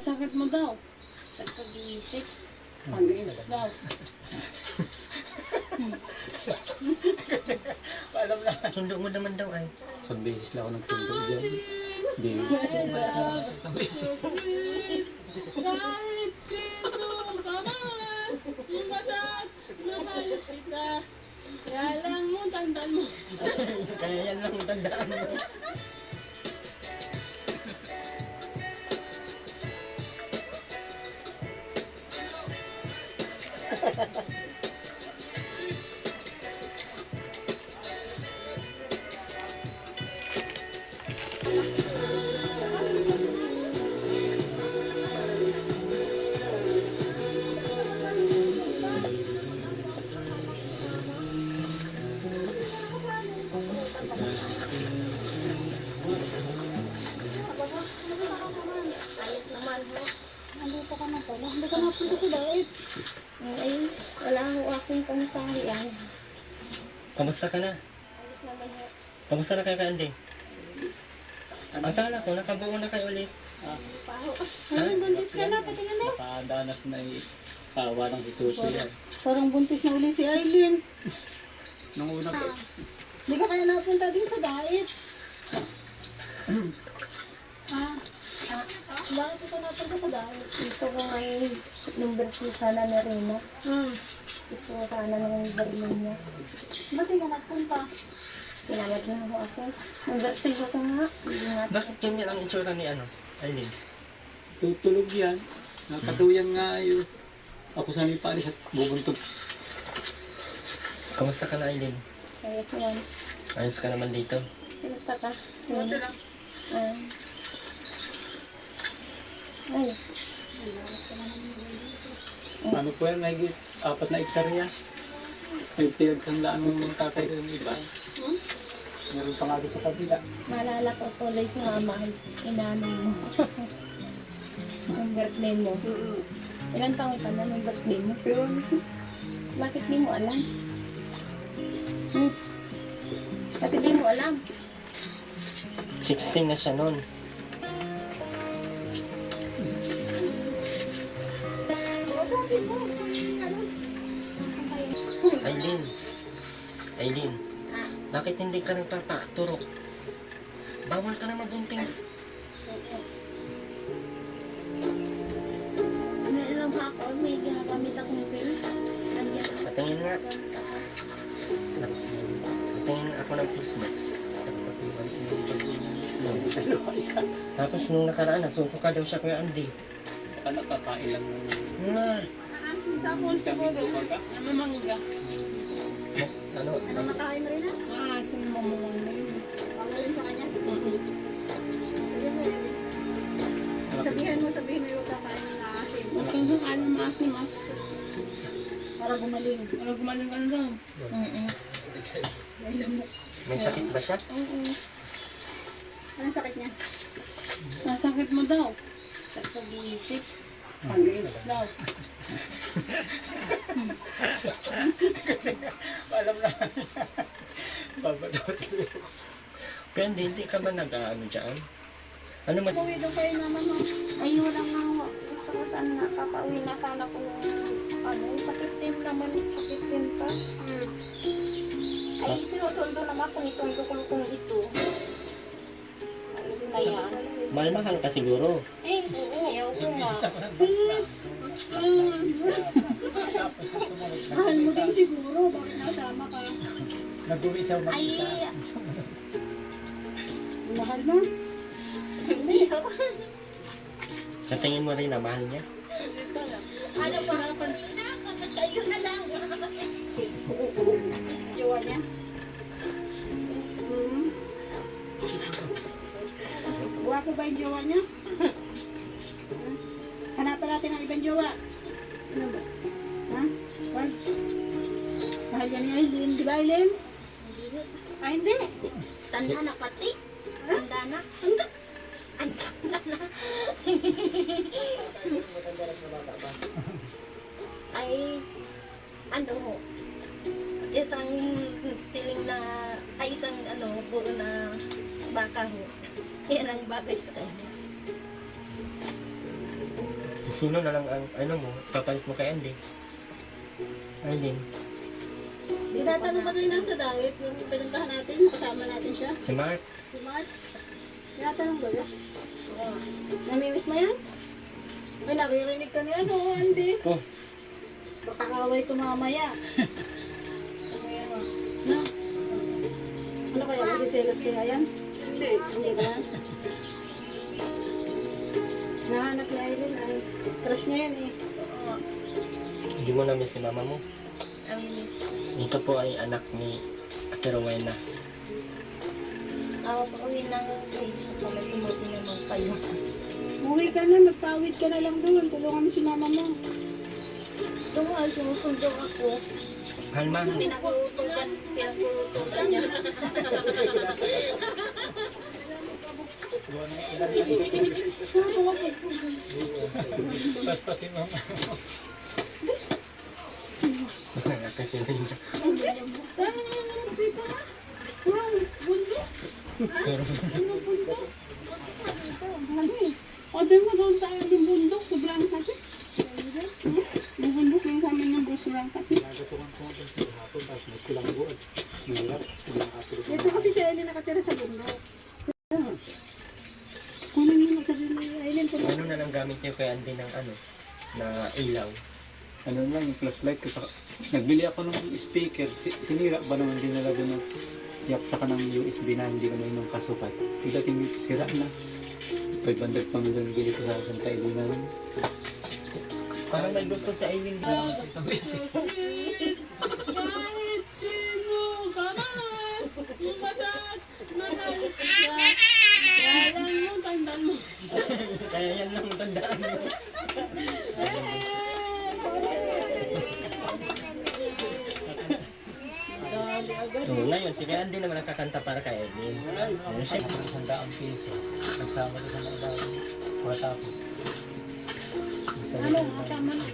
Nasakit mo daw. Sa pag-iisip. Pag-iisip daw. Alam na. Sundo mo naman daw ay. Isang beses lang ako nagtundo dyan. Hindi. Kahit sino ka man, lumasak, mahal kita. Kaya lang mo, tandaan mo. Kaya yan lang ang tandaan mo. Nandito ka na pala. Hindi ka napunta sa dait. Ay, wala ho akong pangsahian. Kamusta ka na? Kamusta na kayo ka-Andy? Ang tala ko, nakabuo na kayo ulit. Paho. Ay, buntis ka na. Patingin na. Nakadanas na ipawa ng situto yan. Parang buntis na uli si Aileen. Nung una po, Hindi ka kaya napunta din sa dait. Bakit ito napunta sa dait? Gusto ko ngayon yung birthday sana ni Rina. Gusto ko sana ng birthday niya. Ba't di ka napunta? Sinamad na ako ako. Ang birthday ko ito nga. Ingat. Bakit ganyan ang itsura ni Aileen? tutulog yan. Nakatuyan nga yun. Ako sa may paalis at bubuntog. Kamusta ka na, Aileen? Kaya ko yan. Ayos ka naman dito. Kamusta ka? Ay. Ano po yan, may 4 na hektarya. May pinagkandaan ng tatay ko yung iba. Meron pa nga doon sa kabila. Naalala ko tuloy ko nga mahal. Inanay mo. Ang birthday mo. Ilang taon ka na ng birthday mo? Bakit di mo alam? Bakit di mo alam? 16 na siya noon. Aileen, bakit hindi ka nagpapaturok? Bawal ka na magbuntis. May alam pa ako, may ginagamit akong pills. Andiyan. Patingin nga. Patingin ako ng pills mo. Tapos nung nakaraan, nagsusuka daw siya Kuya Andy. Baka nakakain lang ng Nga. Tapos siguro, baga. namamangga. Ano? Makain mo rin na? Sumama mo lang na yun. Pangalan sa kanya? Sabihin mo yung kakain na asin. Huwag kang kakain ng maasim ah. Para gumaling. Para gumaling ka na daw. May sakit ba siya? Anong sakit niya? Nasakit mo daw. Sa pag-iisip. Pag-iisip daw. Alam na. Pero hindi ka ba nag-ano dyan? Ano man? Uwi doon kayo naman mo. Ay, wala nga ako. Gusto ko sana nakakauwi na sana ko yung pasiptim naman. Pasiptim pa. Ay, sinutundo naman ako nitong dukulukong ito. Ay, na yan. Mahal ka siguro. Eh, ayaw ko nga. Mahal mo din siguro. Bakit nasama ka? Nag-uwi siya Ay, Mahal mo? hindi ako. Sa tingin mo rin na mahal niya? Ano pa? Kayo na lang. Jowa niya? Guwapo ba yung jowa niya? Hanapan natin ang ibang jowa. Ano ba? Ha? Wag. Mahal yan ni Aileen. Di ba Aileen? Ay, hindi. Tanda na pati. Tanda na. Ang tanda na. Ay, ano ho. Isang siling na, ay isang puro na baka ho. Yan ang bagay sa kanya. Sino na lang ang ano mo, papalit mo kay Andy? Arlene, Tinatanong ba tayo nasa dangit? Yung pinuntahan natin, kasama natin siya. si Mark. Si Mark. Tinatanong ba yan? Namimiss mo yan? Ay, naririnig ka niya, no, Andy? Oh, Pakakaway ito mamaya. No? Ano kaya? Nagsiselos kaya yan? Hindi. Hindi ba yan? Nahanap ni Aileen ay crush niya yan eh. hindi mo namin si mama mo. Ang miss. Ito po ay anak ni Ate Rowena. Pauwi ng grade. Pala tumuti naman kayo. Uwi ka na, magpawid ka na lang doon. Tulungan mo si mama mo. Tungal, sumusundo ako. Halma, Pinag-uutugan niya. Paspasin mo. kasi ninyo. Dito na. Wow, bundok. Ano bundok? Ano eh? O, di mo doon sa ating bundok, sobrang sakit. Yung bundok yung kami ng sobrang sakit. Nagatukan ko doon sa hapon, tapos may kulang buwan. Mahirap, hindi nakatulog. Ito kasi si Aileen nakatira sa bundok. Kunin mo sa ni Aileen. Ano na lang gamit niyo kay Andy ng ano, na ilaw? Ano lang, yung flashlight ko. Nagbili ako ng speaker. Sinira ba naman din nila doon? Yaksa ka ng USB na hindi ka na yung kasukat. Pagdating sira na. 500 pa million bili ko sa Santa Elena. Parang may gusto sa Aileen. Kahit sino ka man, masak, mahal ka. Alam mo, tandaan mo. Kaya yan lang tandaan mo. So, ngayon, si kay Andy naman nakakanta para kay Aileen. Ano siya? 100 piso. Nagsama ko sa mga dahil. Matapos. Ano, tama na.